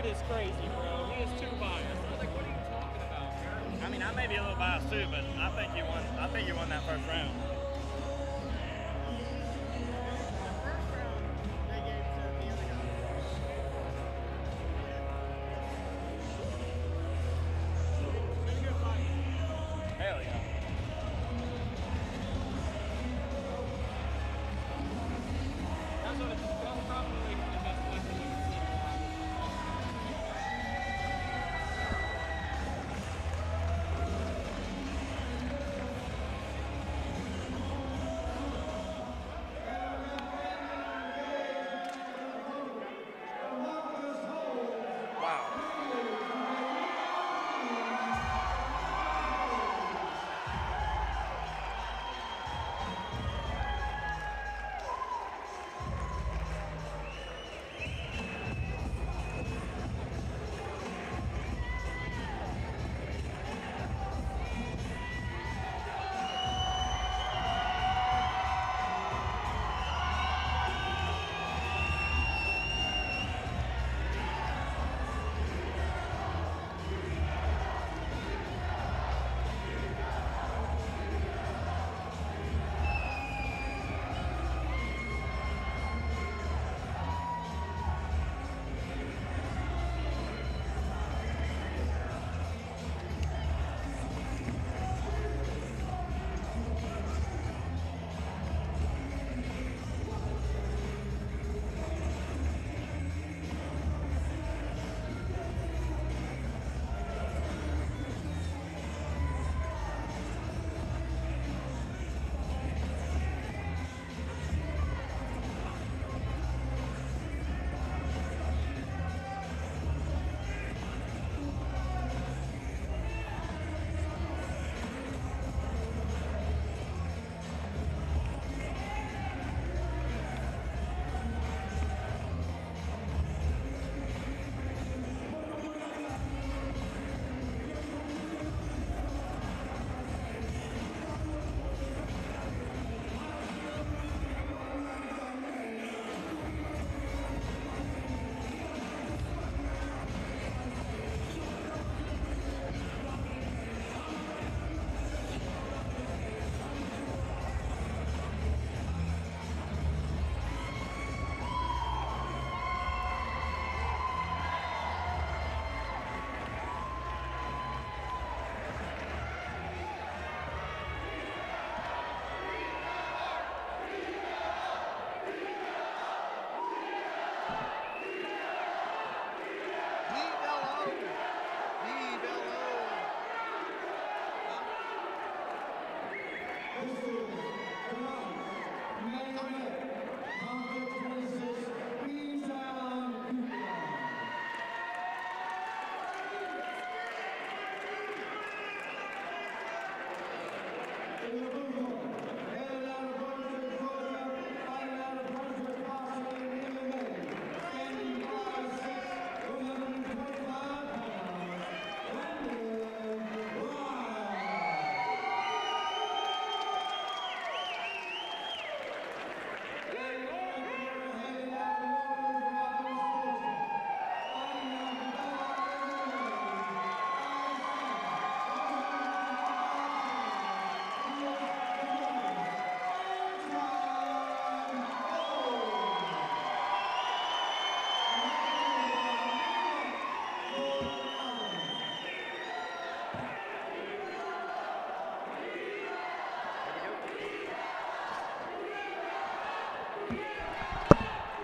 is crazy, bro. He is too biased. Like, what are you talking about, Jared? I mean, I may be a little biased too, but I think you won. I think you won that first round. Hell yeah. That's probably the best weapon you can see.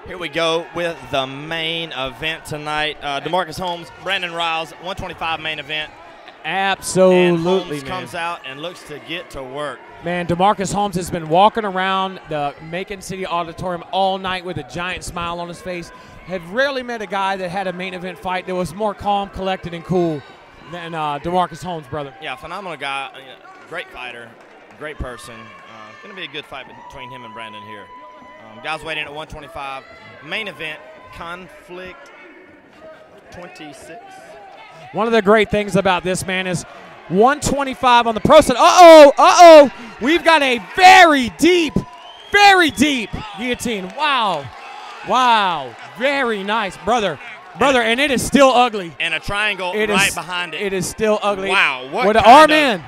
Here we go with the main event tonight. Damarcus Holmes, Brandon Ryals, 125 main event. Absolutely, and Holmes man. comes out and looks to get to work. Man, Damarcus Holmes has been walking around the Macon City Auditorium all night with a giant smile on his face. Have rarely met a guy that had a main event fight that was more calm, collected, and cool than Damarcus Holmes, brother. Yeah, phenomenal guy, great fighter, great person. Going to be a good fight between him and Brandon here. Guys waiting at 125. Main event, Conflict 26. One of the great things about this, man, is 125 on the pro side. Uh-oh. We've got a very deep guillotine. Wow. Very nice. Brother, Brother, and it is still ugly. And a triangle behind it. It is still ugly. Wow. With an arm in.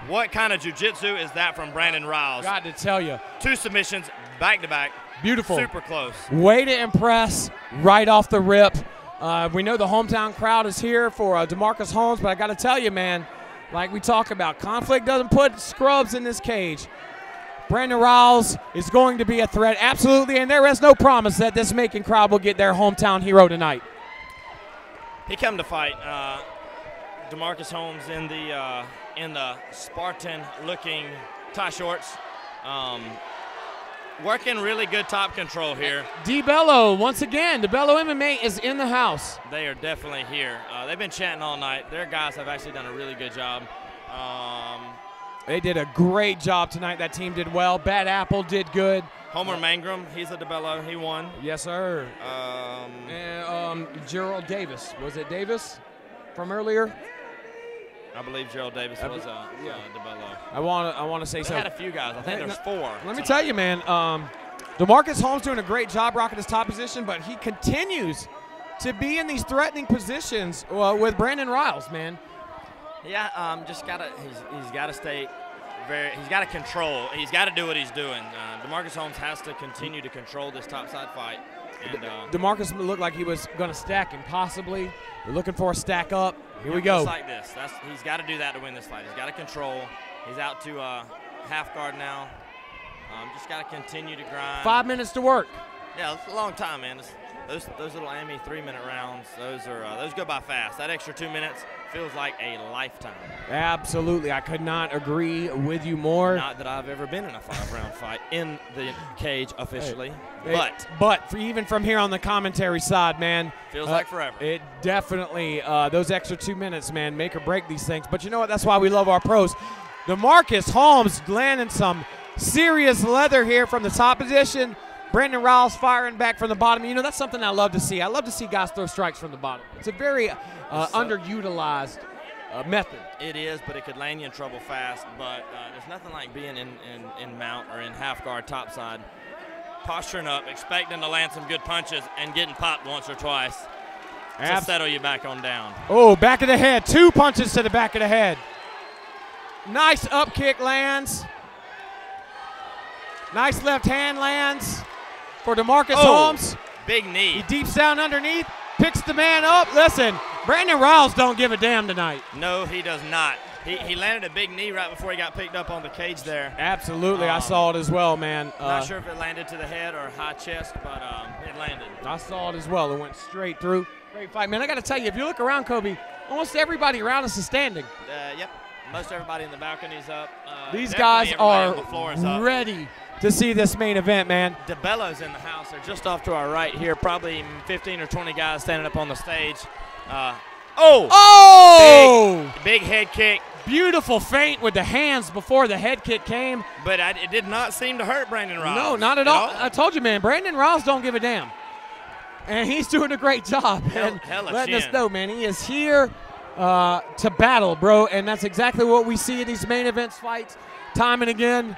What kind of jiu-jitsu is that from Brandon Ryals? Got to tell you. 2 submissions, back-to-back. Beautiful. Super close. Way to impress right off the rip. We know the hometown crowd is here for Damarcus Holmes, but I got to tell you, man, like we talk about, conflict doesn't put scrubs in this cage. Brandon Ryals is going to be a threat, absolutely, and there is no promise that this Macon crowd will get their hometown hero tonight. He come to fight Damarcus Holmes in the Spartan-looking tie shorts. Working really good top control here. DeBello, once again, DeBello MMA is in the house. They are definitely here. They've been chatting all night. Their guys have actually done a really good job. They did a great job tonight. That team did well. Bad Apple did good. Homer Mangrum, he's a DeBello. He won. Yes, sir. Gerald Davis. Was it Davis from earlier? I believe Gerald Davis was DeBello. I want to say so. They had a few guys. I think there's 4. Let me tell you, man. Damarcus Holmes doing a great job rocking his top position, but he continues to be in these threatening positions with Brandon Ryals, man. Yeah, just gotta. He's got to stay. He's got to control. He's got to do what he's doing. Damarcus Holmes has to continue to control this topside fight. And Damarcus looked like he was going to stack him, possibly. We're looking for a stack up. Here we go. Just like this. He's got to do that to win this fight. He's got to control. He's out to half guard now. Just got to continue to grind. 5 minutes to work. Yeah, it's a long time, man. Those little AME 3-minute rounds, those go by fast. That extra 2 minutes feels like a lifetime. Absolutely. I could not agree with you more. Not that I've ever been in a 5-round fight in the cage officially. But even from here on the commentary side, man. Feels like forever. It definitely, those extra 2 minutes, man, make or break these things. But you know what? That's why we love our pros. Damarcus Holmes landing some serious leather here from the top position. Brandon Ryals firing back from the bottom. You know, that's something I love to see. I love to see guys throw strikes from the bottom. It's a very underutilized method. It is, but it could land you in trouble fast. But there's nothing like being in mount or in half guard topside, posturing up, expecting to land some good punches, and getting popped once or twice to settle you back on down. Oh, back of the head. 2 punches to the back of the head. Nice up kick lands. Nice left hand lands for Damarcus Holmes. Big knee. He deeps down underneath, picks the man up. Listen, Brandon Ryals don't give a damn tonight. No, he does not. He landed a big knee right before he got picked up on the cage there. Absolutely, I saw it as well, man. Not sure if it landed to the head or high chest, but it landed. I saw it as well. It went straight through. Great fight, man. I got to tell you, if you look around, Kobe, almost everybody around us is standing. Yep, most everybody in the balcony's up. These guys are ready to see this main event, man. DeBello's in the house. They're just off to our right here. Probably 15 or 20 guys standing up on the stage. Big head kick. Beautiful feint with the hands before the head kick came. But it did not seem to hurt Brandon Ryals. No, not at all. I told you, man, Brandon Ryals don't give a damn. And he's doing a great job. Letting us know, man, he is here to battle, bro. And that's exactly what we see in these main events fights time and again.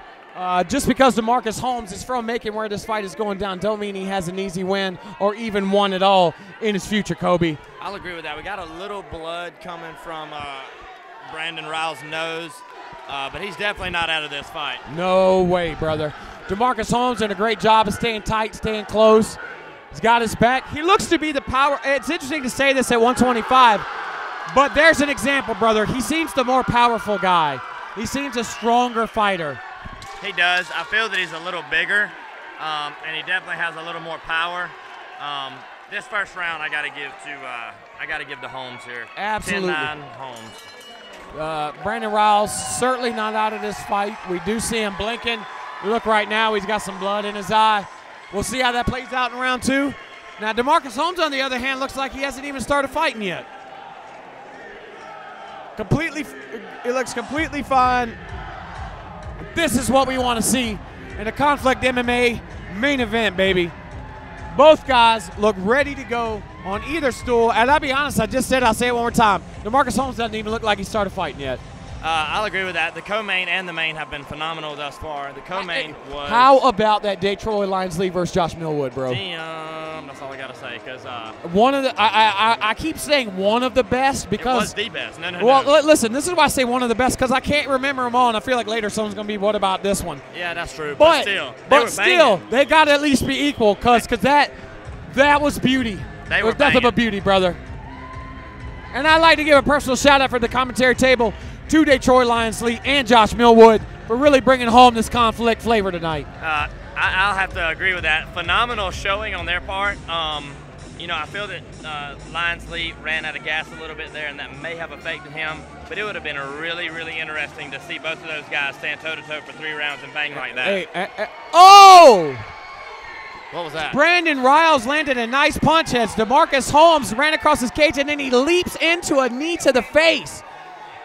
Just because Damarcus Holmes is from Macon, where this fight is going down, don't mean he has an easy win or even one at all in his future, Kobe. I'll agree with that. We got a little blood coming from Brandon Ryals' nose, but he's definitely not out of this fight. No way, brother. Damarcus Holmes doing a great job of staying tight, staying close. He's got his back. He looks to be the power. It's interesting to say this at 125, but there's an example, brother. He seems the more powerful guy. He seems a stronger fighter. He does. I feel that he's a little bigger, and he definitely has a little more power. This first round, I got to give to Holmes here. Absolutely. 10-9 Holmes. Brandon Ryals certainly not out of this fight. We do see him blinking. You look right now, he's got some blood in his eye. We'll see how that plays out in round 2. Now, Damarcus Holmes, on the other hand, looks like he hasn't even started fighting yet. It looks completely fine. This is what we want to see in a Conflict MMA main event, baby. Both guys look ready to go on either stool. And I'll be honest, I just said, I'll say it one more time. Damarcus Holmes doesn't even look like he started fighting yet. I'll agree with that. The co-main and the main have been phenomenal thus far. The co-main was... How about that day Troy Linesley versus Josh Millwood, bro? Damn. That's all I gotta say. Because one of the I keep saying one of the best because it was the best. No. Well, listen, this is why I say one of the best because I can't remember them all, and I feel like later someone's gonna be, what about this one? Yeah, that's true. But still, they got to at least be equal because that was beauty. They it were was nothing banging. but beauty, brother. And I'd like to give a personal shout out for the commentary table to Detroit Lions Lee and Josh Millwood for really bringing home this conflict flavor tonight. I'll have to agree with that. Phenomenal showing on their part. You know, I feel that Lions Lee ran out of gas a little bit there, and that may have affected him. But it would have been really, really interesting to see both of those guys stand toe-to-toe for 3 rounds and bang like that. Hey, oh! What was that? Brandon Ryals landed a nice punch as Damarcus Holmes ran across his cage, and then he leaps into a knee to the face.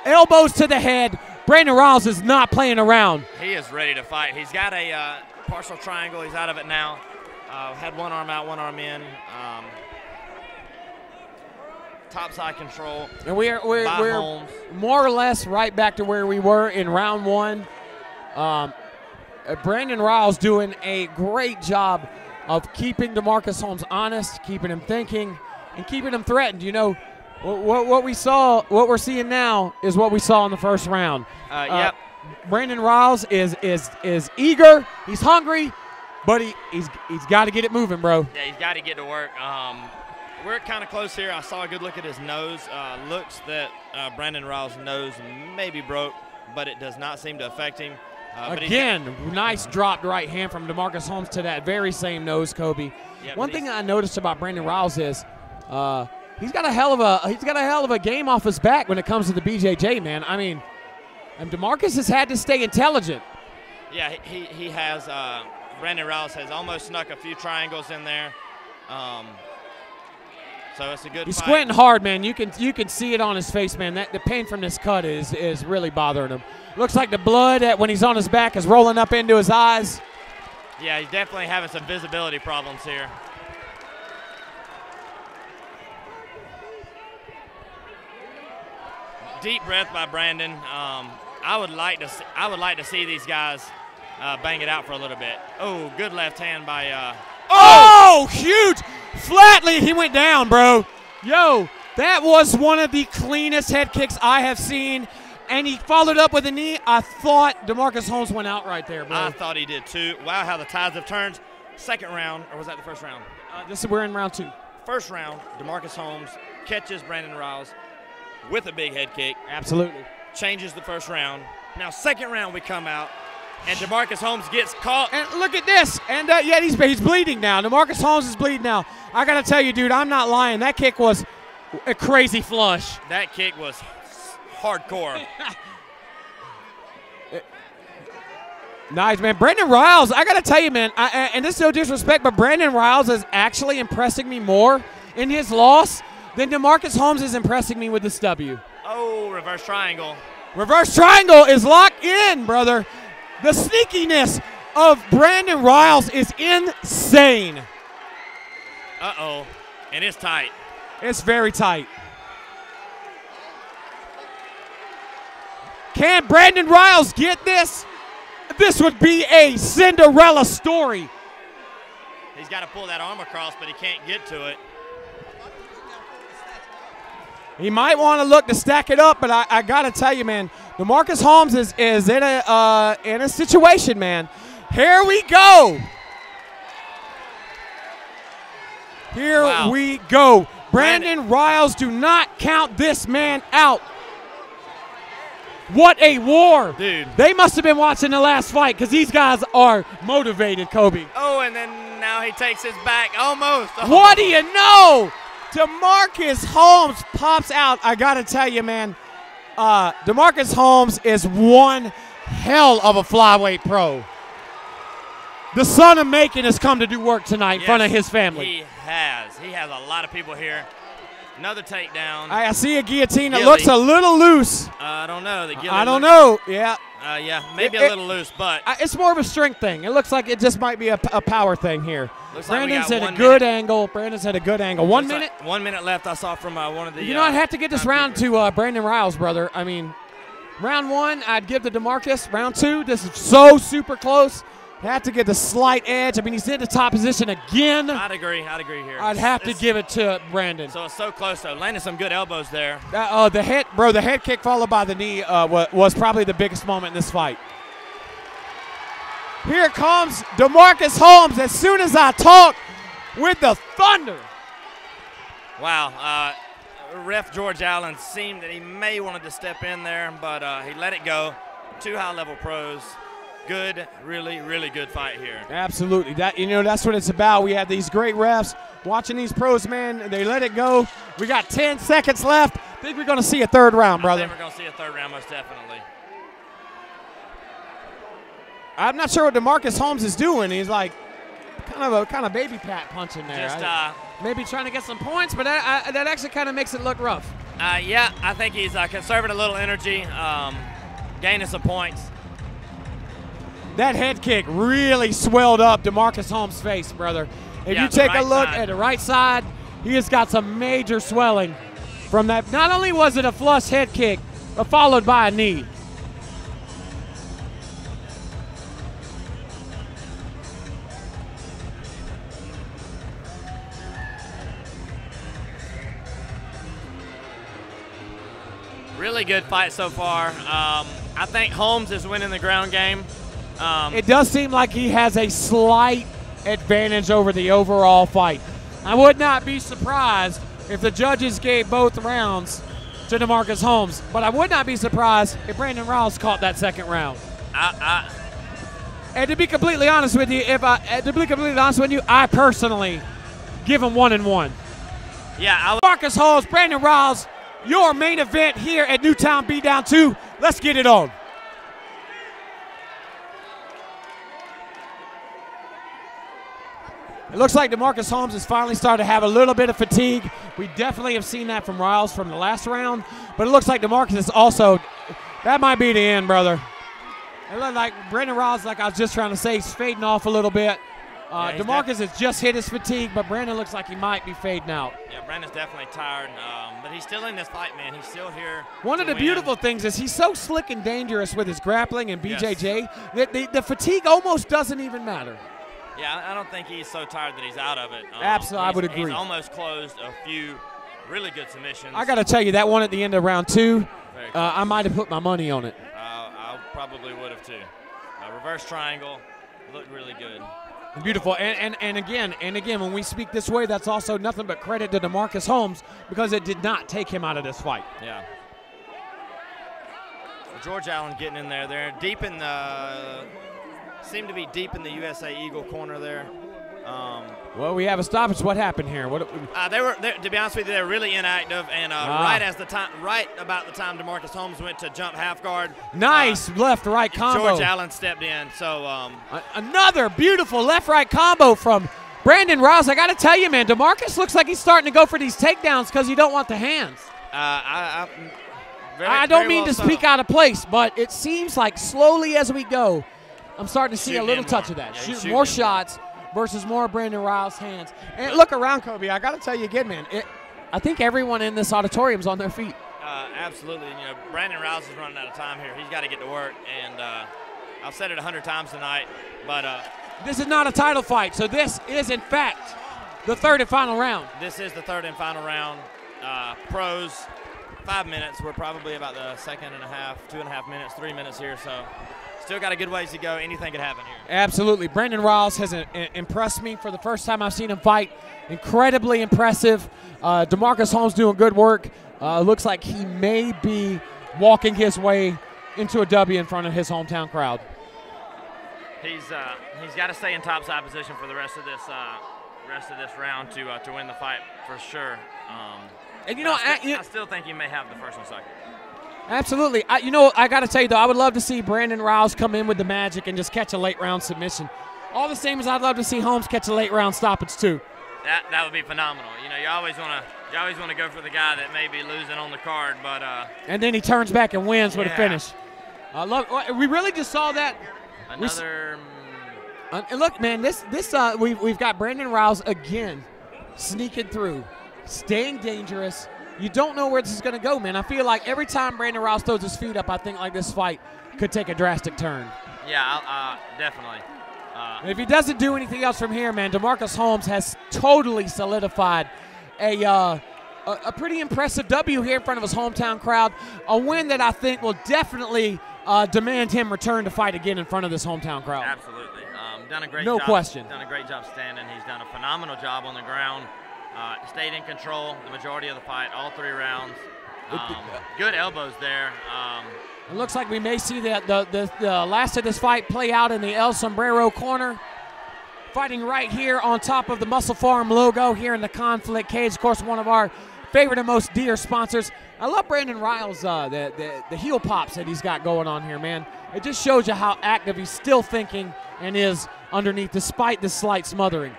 Elbows to the head. Brandon Ryals is not playing around. He is ready to fight. He's got a partial triangle. He's out of it now. Had one arm out, one arm in. Top side control. And we're Holmes. more or less right back to where we were in round 1. Brandon Ryals doing a great job of keeping Damarcus Holmes honest, keeping him thinking, and keeping him threatened. You know, what we're seeing now is what we saw in the first round. Yep. Brandon Ryals is eager, he's hungry, but he's got to get it moving, bro. Yeah, he's got to get to work. We're kind of close here. I saw a good look at his nose. Looks that Brandon Ryals' nose may be broke, but it does not seem to affect him. Again, nice dropped right hand from Damarcus Holmes to that very same nose, Kobe. Yeah, One thing I noticed about Brandon Ryals is he's got a hell of a game off his back when it comes to the BJJ, man. I mean, and Damarcus has had to stay intelligent. Yeah, he has. Brandon Ryals has almost snuck a few triangles in there. So it's a good He's fight. squinting hard, man. You can see it on his face, man. The pain from this cut is really bothering him. Looks like the blood when he's on his back is rolling up into his eyes. Yeah, he's definitely having some visibility problems here. Deep breath by Brandon. I would like to see these guys bang it out for a little bit. Oh, good left hand by. Oh, huge! Flatly, he went down, bro. Yo, that was one of the cleanest head kicks I have seen, and he followed up with a knee. I thought Damarcus Holmes went out right there, bro. I thought he did too. Wow, how the tides have turned. Second round, or was that the first round? We're in round 2. First round, Damarcus Holmes catches Brandon Ryals with a big head kick. Absolutely. Changes the first round. Now, second round, we come out, and Damarcus Holmes gets caught. And look at this. And yeah, he's bleeding now. Damarcus Holmes is bleeding now. I got to tell you, dude, I'm not lying. That kick was a crazy flush. That kick was hardcore. Nice, man. Brandon Ryals, I got to tell you, man, and this is no disrespect, but Brandon Ryals is actually impressing me more in his loss than Damarcus Holmes is impressing me with this W. Oh, reverse triangle. Reverse triangle is locked in, brother. The sneakiness of Brandon Ryals is insane. Uh-oh, and it's tight. It's very tight. Can Brandon Ryals get this? This would be a Cinderella story. He's got to pull that arm across, but he can't get to it. He might want to look to stack it up, but I got to tell you, man, Damarcus Holmes is in a situation, man. Here we go. Here we go. Brandon Ryals, do not count this man out. What a war. Dude. They must have been watching the last fight because these guys are motivated, Kobe. Oh, and then now he takes his back almost. Oh. What do you know? Damarcus Holmes pops out. I got to tell you, man, Damarcus Holmes is one hell of a flyweight pro. The son of Macon has come to do work tonight in front of his family. He has. He has a lot of people here. Another takedown. I see a guillotine that looks a little loose. I don't know. I don't know. Yeah. Yeah, maybe a little loose, but it's more of a strength thing. It looks like it just might be a power thing here. Brandon's like at a good angle. Brandon's at a good angle. 1 minute. Like 1 minute left. I saw from one of the. You know, I'd have to get this round to Brandon Ryals, brother. I mean, round 1, I'd give to Damarcus. Round 2, this is so super close. Had to get the slight edge. I mean, he's in the top position again. I'd agree here. I'd have to give it to Brandon. So it's so close, though. Landed some good elbows there. The head kick followed by the knee was probably the biggest moment in this fight. Here comes Damarcus Holmes as soon as I talk with the thunder. Wow. Ref George Allen seemed that he may wanted to step in there, but he let it go. 2 high-level pros. Good, really, really good fight here. Absolutely. That's what it's about. We have these great refs watching these pros, man. They let it go. We got 10 seconds left. I think we're going to see a third round, brother. I think we're going to see a third round, most definitely. I'm not sure what Damarcus Holmes is doing. He's like kind of baby pat punching there. Just maybe trying to get some points, but that actually kind of makes it look rough. Yeah, I think he's conserving a little energy, gaining some points. That head kick really swelled up Damarcus Holmes' face, brother. If you take a look at the right side, he has got some major swelling from that. Not only was it a flush head kick, but followed by a knee. Really good fight so far. I think Holmes is winning the ground game. It does seem like he has a slight advantage over the overall fight. I would not be surprised if the judges gave both rounds to Damarcus Holmes, but I would not be surprised if Brandon Ryals caught that second round. And to be completely honest with you, I personally give him 1-1. Yeah, Damarcus Holmes, Brandon Ryals, your main event here at Newtown Beatdown 2. Let's get it on. It looks like Damarcus Holmes has finally started to have a little bit of fatigue. We definitely have seen that from Ryals from the last round, but it looks like Damarcus is also, that might be the end, brother. It looked like Brandon Ryals, like I was just trying to say, he's fading off a little bit. Damarcus has just hit his fatigue, but Brandon looks like he might be fading out. Yeah, Brandon's definitely tired, but he's still in this fight, man. He's still here. One of the beautiful things is he's so slick and dangerous with his grappling and BJJ that the fatigue almost doesn't even matter. Yeah, I don't think he's so tired that he's out of it. Absolutely, I would agree. He's almost closed a few really good submissions. I got to tell you, that one at the end of round 2, I might have put my money on it. I probably would have too. Reverse triangle, looked really good. Beautiful, and again, when we speak this way, that's also nothing but credit to Damarcus Holmes because it did not take him out of this fight. Yeah. George Allen getting in there. They're deep in the, seem to be deep in the USA Eagle corner there. Well, we have a stoppage. What happened here? They were, to be honest with you, they were really inactive, and right about the time Damarcus Holmes went to jump half guard. Nice left-right combo. George Allen stepped in. So another beautiful left-right combo from Brandon Ryals. I got to tell you, man, Damarcus looks like he's starting to go for these takedowns because you don't want the hands. I don't mean to speak out of place, but it seems like slowly as we go, I'm starting to see a little touch of that. Yeah, Shoot more shots versus more Brandon Ryals' hands. And look around, Kobe. I got to tell you again, man, I think everyone in this auditorium's on their feet. Absolutely. You know, Brandon Ryals is running out of time here. He's got to get to work, and I've said it 100 times tonight, but this is not a title fight, so this is, in fact, the third and final round. This is the third and final round. Pros, 5 minutes. We're probably about the second and a half, 2.5 minutes, 3 minutes here, so still got a good ways to go. Anything could happen here. Absolutely. Brandon Ryals has impressed me for the first time I've seen him fight. Incredibly impressive. Damarcus Holmes doing good work. Looks like he may be walking his way into a W in front of his hometown crowd. He's got to stay in topside position for the rest of this round to win the fight for sure. And I still think he may have the first and second. Absolutely. I got to tell you, though, I would love to see Brandon Ryals come in with the magic and just catch a late-round submission. All the same as I'd love to see Holmes catch a late-round stoppage, too. That would be phenomenal. You know, you always want to go for the guy that may be losing on the card, but and then he turns back and wins with a finish. We really just saw that. Another. And look, man, we've got Brandon Ryals again sneaking through, staying dangerous. You don't know where this is going to go, man. I feel like every time Brandon Ryals throws his feet up, I think like this fight could take a drastic turn. Yeah, definitely. And if he doesn't do anything else from here, man, Damarcus Holmes has totally solidified a pretty impressive W here in front of his hometown crowd. A win that I think will definitely demand him return to fight again in front of this hometown crowd. Absolutely. Done a great job. No question. Done a great job standing. He's done a phenomenal job on the ground. Stayed in control the majority of the fight, all 3 rounds. Good elbows there. It looks like we may see the last of this fight play out in the El Sombrero corner. Fighting right here on top of the Muscle Farm logo here in the Conflict Cage. Of course, one of our favorite and most dear sponsors. I love Brandon Ryals, the heel pops that he's got going on here, man. It just shows you how active he's still thinking and is underneath, despite the slight smothering.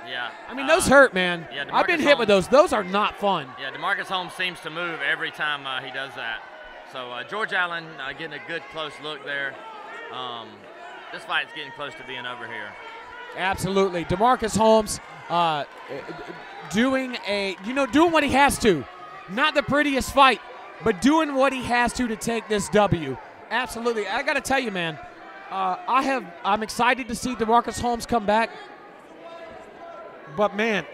Yeah. I mean, those hurt, man. Yeah, I've been hit with those. Those are not fun. Yeah, Damarcus Holmes seems to move every time he does that. So George Allen getting a good close look there. This fight's getting close to being over here. Absolutely. Damarcus Holmes doing what he has to. Not the prettiest fight, but doing what he has to take this W. Absolutely. I got to tell you, man, I'm excited to see Damarcus Holmes come back. But, man,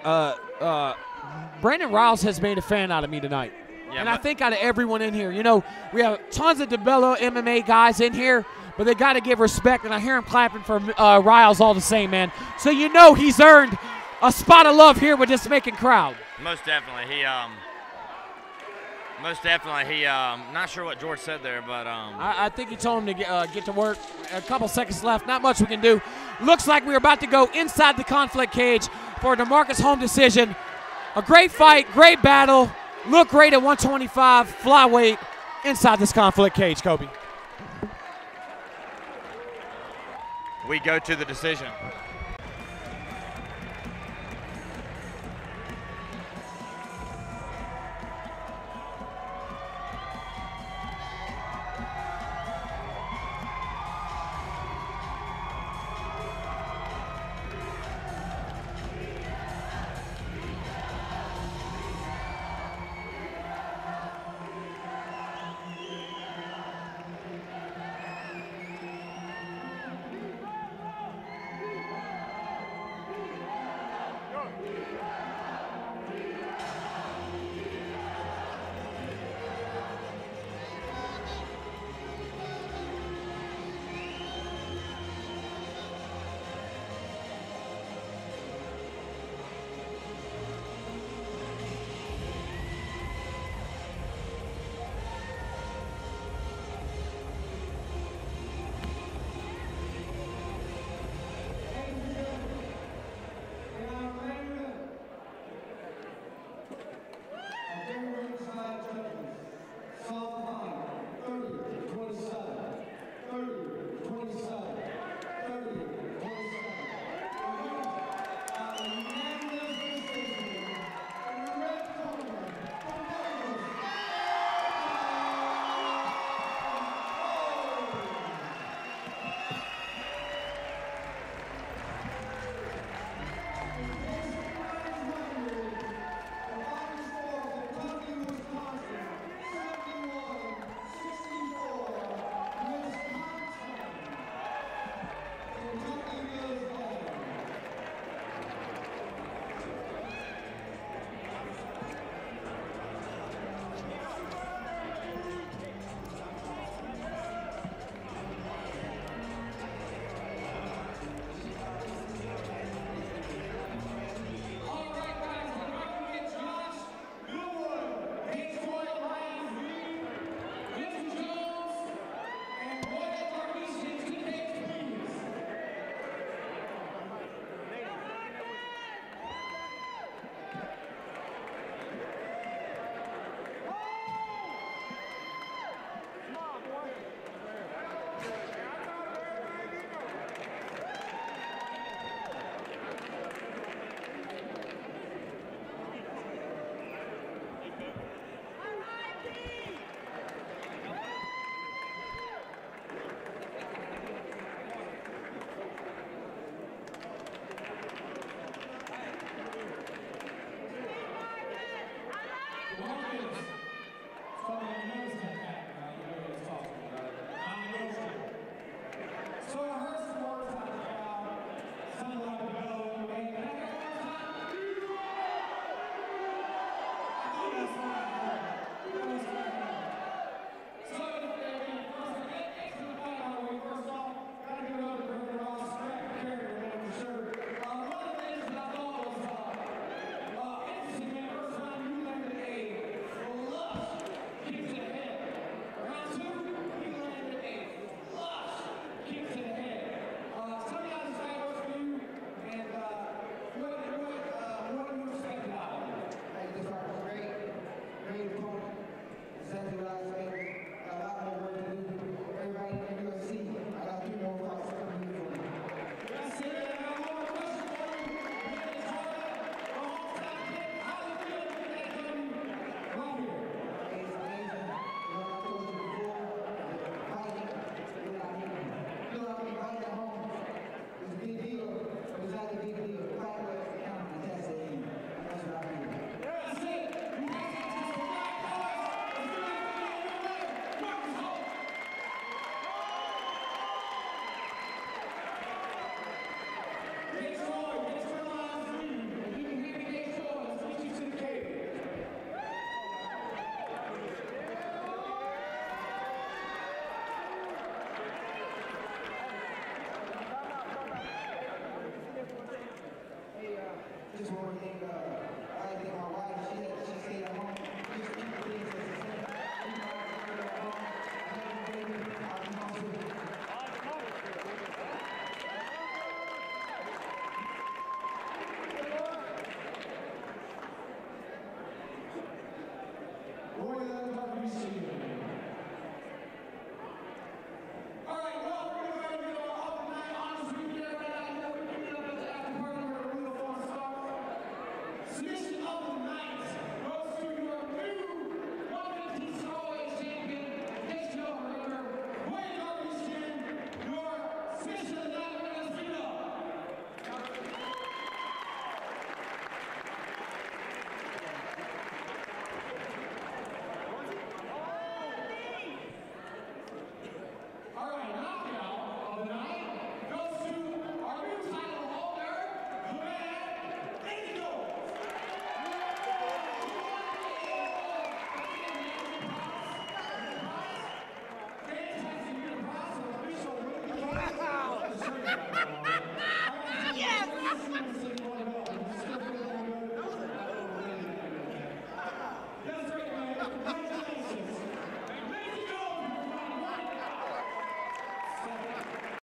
Brandon Ryals has made a fan out of me tonight. Yeah, and I think out of everyone in here. You know, we have tons of DeBello MMA guys in here, but they got to give respect, and I hear him clapping for Ryals all the same, man. So you know he's earned a spot of love here with this Macon crowd. Most definitely. Not sure what George said there, but I think he told him to get to work. A couple seconds left. Not much we can do. Looks like we're about to go inside the Conflict Cage for a Damarcus Holmes decision. A great fight, great battle. Look great at 125 flyweight inside this Conflict Cage, Kobe. We go to the decision.